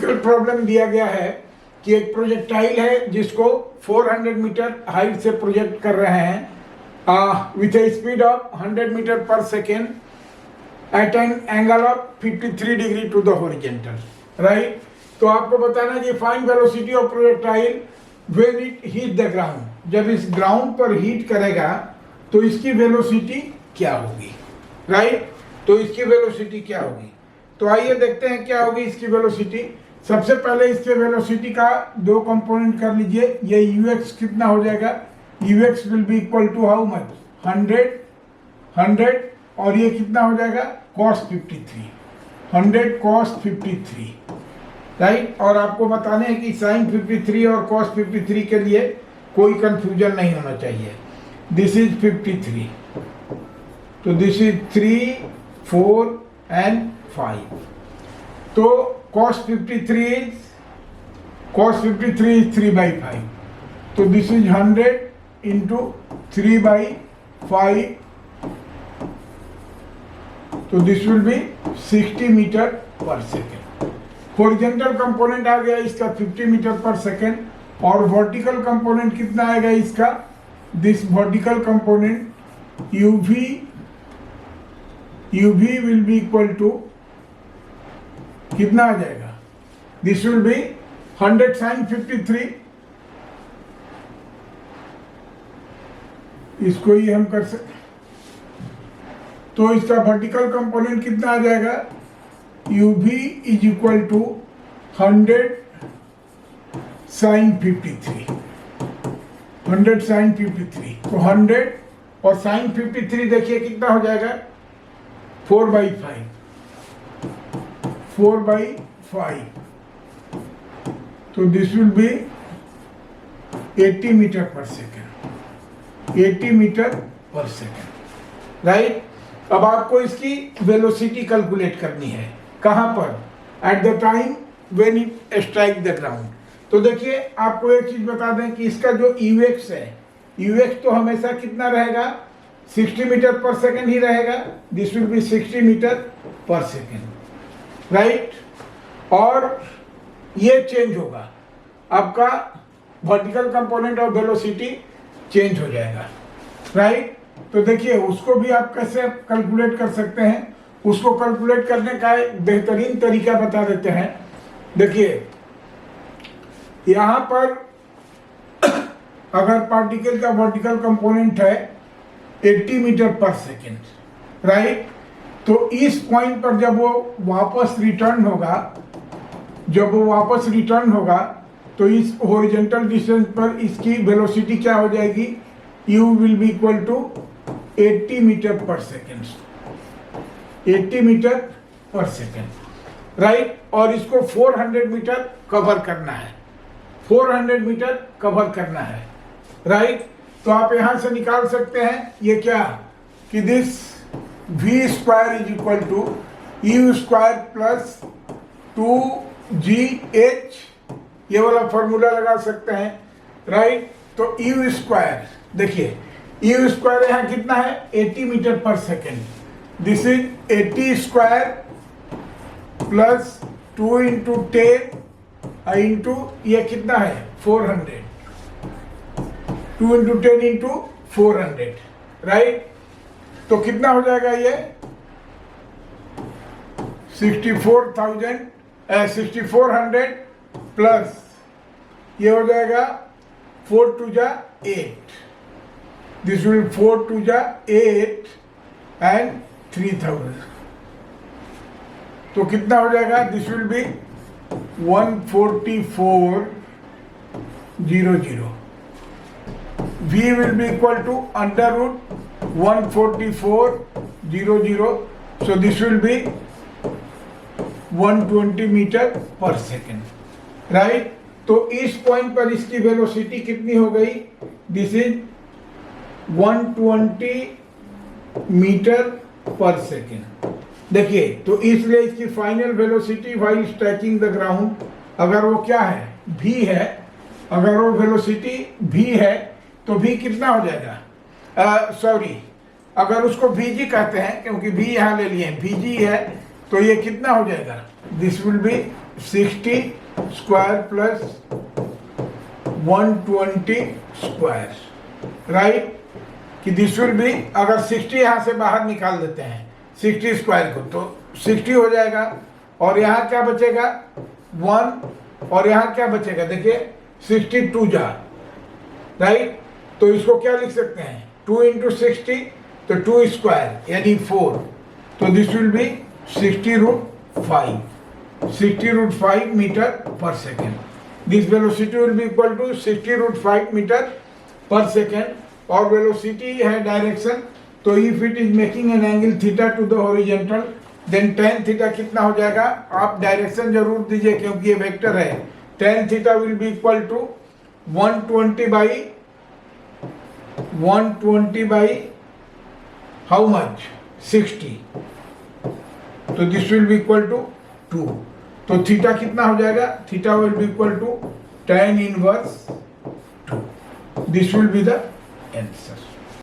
Difficult problem दिया गया है कि एक प्रोजेक्टाइल है जिसको 400 मीटर हाइट से प्रोजेक्ट कर रहे हैं with a speed of 100 metre per second at an angle of 53 degree to the horizontal, right. तो आपको बताना है कि find velocity of projectile when it hit the ground. जब इस ग्राउंड पर हिट करेगा तो इसकी वेलोसिटी क्या होगी, राइट। तो इसकी वेलोसिटी क्या होगी, तो आइए देखते हैं क्या होगी इसकी वेलोसिटी। सबसे पहले इसके वेलोसिटी का दो कंपोनेंट कर लीजिए। ये ux कितना हो जाएगा, ux will be equal to how much 100 और ये कितना हो जाएगा cos 53, 100 cos 53, राइट। और आपको बताने हैं कि sin 53 और cos 53 के लिए कोई कंफ्यूजन नहीं होना चाहिए। दिस इज 53, तो दिस इज 3, 4 and 5। तो cos 53 is 3/5, तो दिस इज 100 इंटू 3/5, तो this will B 60 metre per second. Horizontal component आ गया इसका 50 मीटर पर सेकेंड, और वर्टिकल कंपोनेंट कितना आएगा इसका, this vertical component UV will be equal to कितना आ जाएगा, दिस विल बी 100 sin 53, इसको ही हम कर सकते। तो इसका वर्टिकल कंपोनेंट कितना आ जाएगा, UV is equal to 100 sin 53, 100 sin 53, तो 100 और sin 53 देखिए कितना हो जाएगा 4/5, 4/5, तो this will B 80 metre per second, 80 metre per second, right. अब आपको इसकी वेलोसिटी कैलकुलेट करनी है, कहां पर, at the time when it strike the ground. तो देखिए आपको एक चीज बता दें कि इसका जो ux है, ux तो हमेशा कितना रहेगा 60 मीटर पर सेकेंड ही रहेगा, this will B 60 metre per second, right. और ये चेंज होगा, आपका vertical component of velocity change हो जाएगा, राइट। तो देखिए उसको भी आप कैसे कैलकुलेट कर सकते हैं, उसको कैलकुलेट करने का एक बेहतरीन तरीका बता देते हैं। देखिए यहां पर अगर पार्टिकल का वर्टिकल कंपोनेंट है 80 मीटर पर सेकेंड, राइट, तो इस पॉइंट पर जब वो वापस रिटर्न होगा, तो इस हॉरिजॉन्टल डिस्टेंस पर इसकी वेलोसिटी क्या हो जाएगी, u will be equal to 80 metre per second, 80 metre per second, right. और इसको 400 मीटर कवर करना है, 400 मीटर कवर करना है, राइट। तो आप यहां से निकाल सकते हैं ये क्या, कि this v square is equal to u square plus 2gh, ये वाला फॉर्मूला लगा सकते हैं, राइट। तो u स्क्वायर देखिए, u स्क्वायर यहाँ कितना है 80 metre per second, this is 80 square plus 2 into 10 into ये कितना है 400, 2 इंटू 10 इंटू 400, राइट। तो कितना हो जाएगा ये 6400 प्लस ये हो जाएगा 4 2 जा 8, दिस विल 4 2 जा 8 एंड 3000, तो कितना हो जाएगा, this will be 14400, v will be equal to under root 14400, so this will be 120 metre per second, right. तो इस पॉइंट पर इसकी वेलोसिटी कितनी हो गई, this is 120 metre per second. देखिए तो इसलिए इसकी final velocity while stretching the ground, अगर वो क्या है v है, अगर वो वेलोसिटी v है तो v कितना हो जाएगा, सॉरी अगर उसको vg कहते हैं क्योंकि v यहाँ ले लिए vg है, तो ये कितना हो जाएगा, this will B 60 square plus 120 square, right, कि दिस विल बी, अगर 60 यहाँ से बाहर निकाल देते हैं 60 स्क्वायर को तो 60 हो जाएगा, और यहाँ क्या बचेगा 1, और यहाँ क्या बचेगा देखिए 62 जा, राइट, तो इसको क्या लिख सकते हैं 2 इंटू 60 तो 2 स्क्वायर यानी 4, तो this will be 60√5 metre per second. This velocity will be equal to 60√5 metre per second, और वेलोसिटी है डायरेक्शन, तो if it is making an angle theta to the horizontal then tan theta कितना हो जाएगा, आप direction जरूर दीजिए क्योंकि ये वेक्टर है. tan theta will be equal to 120 by how much 60, तो this will be equal to 2, तो थीटा कितना हो जाएगा, theta will be equal to tan inverse 2. This will be the answer.